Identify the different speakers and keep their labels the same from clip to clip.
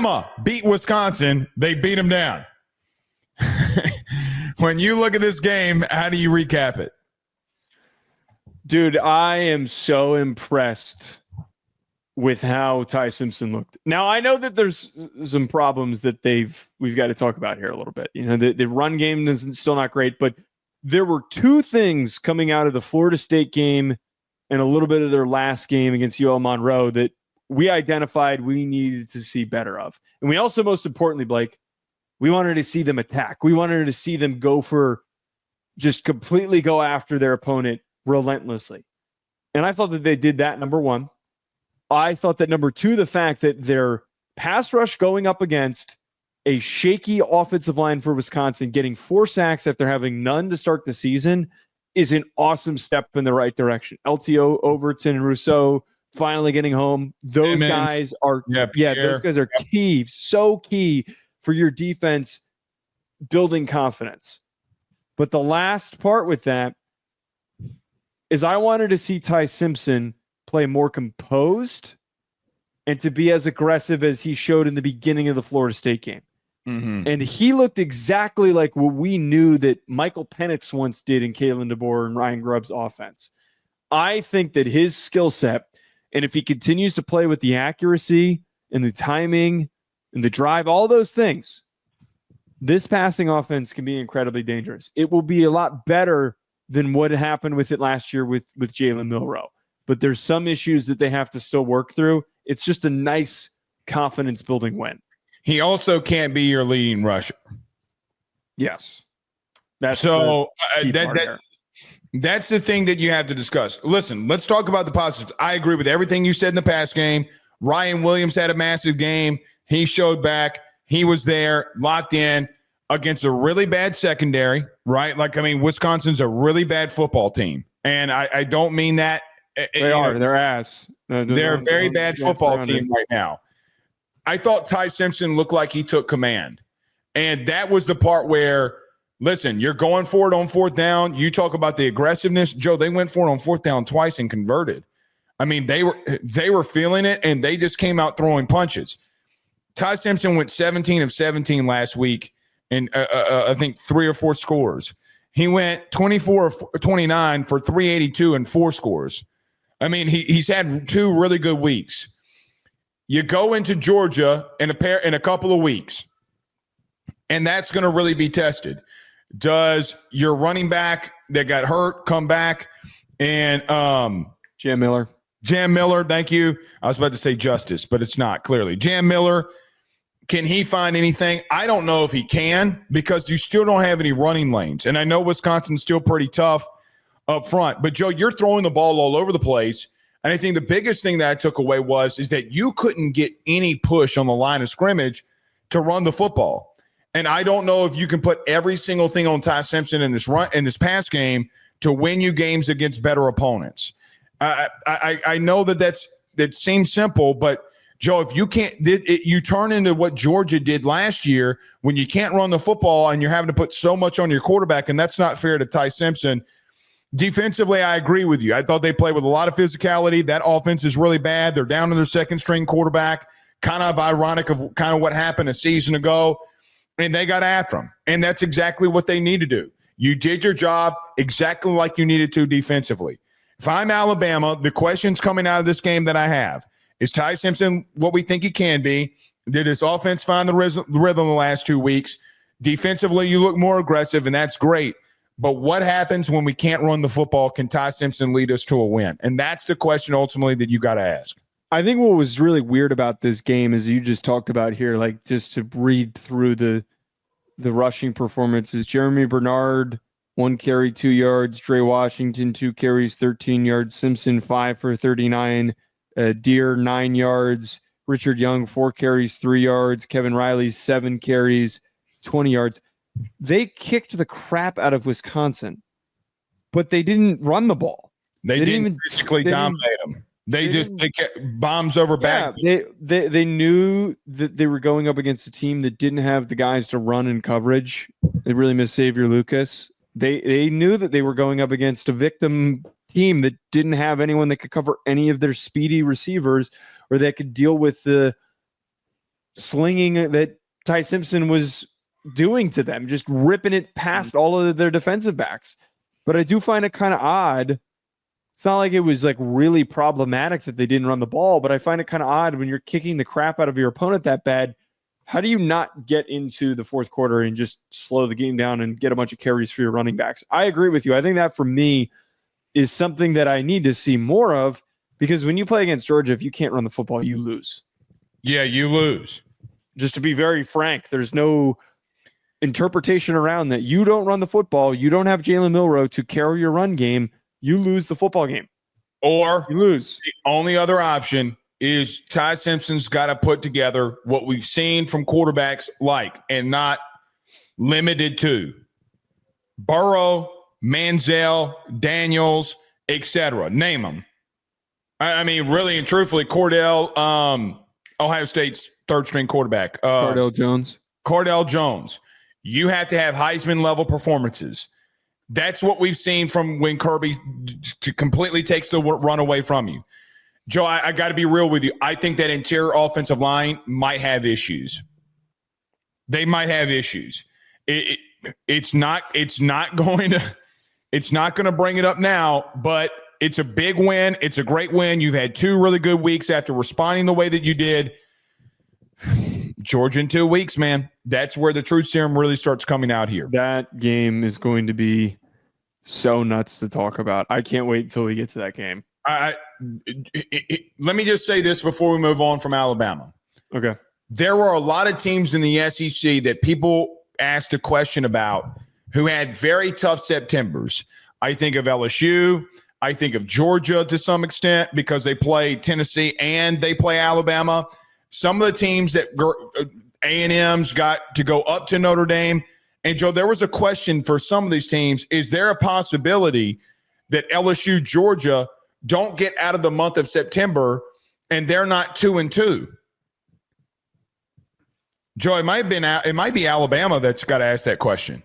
Speaker 1: Alabama beat Wisconsin. They beat them down. When you look at this game, how do you recap it?
Speaker 2: Dude, I am so impressed with how Ty Simpson looked. Now, I know that there's some problems that we've got to talk about here a little bit. You know, the run game is still not great, but there were two things coming out of the Florida State game and a little bit of their last game against UL Monroe that we identified we needed to see better of. And we also, most importantly, Blake, we wanted to see them attack. We wanted to see them just completely go after their opponent relentlessly. And I thought that they did that, number one. I thought that, number two, the fact that their pass rush going up against a shaky offensive line for Wisconsin, getting 4 sacks after having none to start the season, is an awesome step in the right direction. LTO, Overton, and Rousseau finally getting home. Those guys are those guys are key, so key for your defense building confidence. But the last part with that is I wanted to see Ty Simpson play more composed and to be as aggressive as he showed in the beginning of the Florida State game. Mm-hmm. And he looked exactly like what we knew that Michael Penix once did in Kalen DeBoer and Ryan Grubb's offense. I think that his skill set, and if he continues to play with the accuracy and the timing and the drive, all those things, this passing offense can be incredibly dangerous. It will be a lot better than what happened with it last year with Jalen Milroe. But there's some issues that they have to still work through. It's just a nice confidence-building win.
Speaker 1: He also can't be your leading rusher.
Speaker 2: Yes.
Speaker 1: That's the thing that you have to discuss. Listen, let's talk about the positives. I agree with everything you said in the past game. Ryan Williams had a massive game. He showed back. He was there, locked in against a really bad secondary, right? Wisconsin's a really bad football team. And I don't mean that.
Speaker 2: They're ass.
Speaker 1: They're a very bad football team right now. I thought Ty Simpson looked like he took command. And that was the part where, listen, you're going for it on fourth down. You talk about the aggressiveness. Joe, they went for it on fourth down twice and converted. I mean, they were feeling it, and they just came out throwing punches. Ty Simpson went 17 of 17 last week, and I think 3 or 4 scores. He went 24 of 29 for 382 and 4 scores. I mean, he's had 2 really good weeks. You go into Georgia in a couple of weeks, and that's going to really be tested. Does your running back that got hurt come back? And
Speaker 2: Jam Miller,
Speaker 1: thank you. I was about to say Justice, but it's not, clearly. Jam Miller, can he find anything? I don't know if he can, because you still don't have any running lanes. And I know Wisconsin's still pretty tough up front. But, Joe, you're throwing the ball all over the place. And I think the biggest thing that I took away is that you couldn't get any push on the line of scrimmage to run the football. And I don't know if you can put every single thing on Ty Simpson in this pass game to win you games against better opponents. I know that seems simple, but Joe, if you can't, you turn into what Georgia did last year when you can't run the football and you're having to put so much on your quarterback, and that's not fair to Ty Simpson. Defensively, I agree with you. I thought they played with a lot of physicality. That offense is really bad. They're down to their second-string quarterback, kind of ironic of kind of what happened a season ago, and they got after them. And that's exactly what they need to do. You did your job exactly like you needed to defensively. If I'm Alabama, the questions coming out of this game that I have, is Ty Simpson what we think he can be? Did his offense find the rhythm the last 2 weeks? Defensively, you look more aggressive, and that's great. But what happens when we can't run the football? Can Ty Simpson lead us to a win? And that's the question ultimately that you got to ask.
Speaker 2: I think what was really weird about this game is you just talked about here, like just to read through the rushing performances. Jeremy Bernard, 1 carry, 2 yards. Dre Washington, 2 carries, 13 yards. Simpson, 5 for 39. Deere, 9 yards. Richard Young, 4 carries, 3 yards. Kevin Riley, 7 carries, 20 yards. They kicked the crap out of Wisconsin, but they didn't run the ball.
Speaker 1: They didn't physically dominate them. They kept bombs over back.
Speaker 2: They knew that they were going up against a team that didn't have the guys to run in coverage. They really missed Xavier Lucas. They knew that they were going up against a victim team that didn't have anyone that could cover any of their speedy receivers or that could deal with the slinging that Ty Simpson was doing to them, just ripping it past all of their defensive backs. But I do find it kind of odd. It's not like it was like really problematic that they didn't run the ball, but I find it kind of odd when you're kicking the crap out of your opponent that bad. How do you not get into the fourth quarter and just slow the game down and get a bunch of carries for your running backs? I agree with you. I think that for me is something that I need to see more of, because when you play against Georgia, if you can't run the football, you lose.
Speaker 1: Yeah, you lose.
Speaker 2: Just to be very frank, there's no interpretation around that. You don't run the football. You don't have Jalen Milroe to carry your run game. You lose the football game.
Speaker 1: Or
Speaker 2: you lose.
Speaker 1: The only other option is Ty Simpson's got to put together what we've seen from quarterbacks and not limited to Burrow, Manziel, Daniels, etc. Name them. I mean, really and truthfully, Cordell, Ohio State's third-string quarterback.
Speaker 2: Cardell Jones.
Speaker 1: You have to have Heisman-level performances. That's what we've seen from when Kirby completely takes the run away from you. Joe, I got to be real with you. I think that interior offensive line might have issues. They might have issues. It's not going to bring it up now, but it's a big win. It's a great win. You've had 2 really good weeks after responding the way that you did. Georgia in 2 weeks, man. That's where the truth serum really starts coming out here.
Speaker 2: That game is going to be so nuts to talk about. I can't wait until we get to that game.
Speaker 1: Let me just say this before we move on from Alabama.
Speaker 2: Okay.
Speaker 1: There were a lot of teams in the SEC that people asked a question about who had very tough Septembers. I think of LSU. I think of Georgia to some extent because they play Tennessee and they play Alabama. Some of the teams that A&M's got to go up to Notre Dame. And, Joe, there was a question for some of these teams. Is there a possibility that LSU, Georgia don't get out of the month of September and they're not 2-2? Joe, it might be Alabama that's got to ask that question.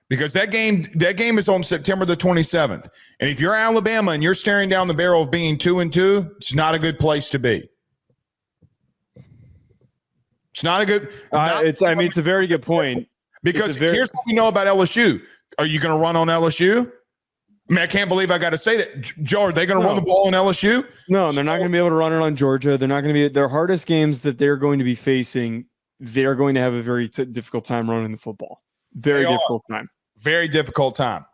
Speaker 1: Because that game is on September the 27th. And if you're Alabama and you're staring down the barrel of being 2-2, it's not a good place to be. It's not a good.
Speaker 2: It's a very good point.
Speaker 1: Because here's what we know about LSU. Are you going to run on LSU? I mean, I can't believe I got to say that. Joe, are they going to run the ball on LSU?
Speaker 2: No, they're not going to be able to run it on Georgia. They're not going to be their hardest games that they're going to be facing. They're going to have a very difficult time running the football. Very difficult time.
Speaker 1: Very difficult time.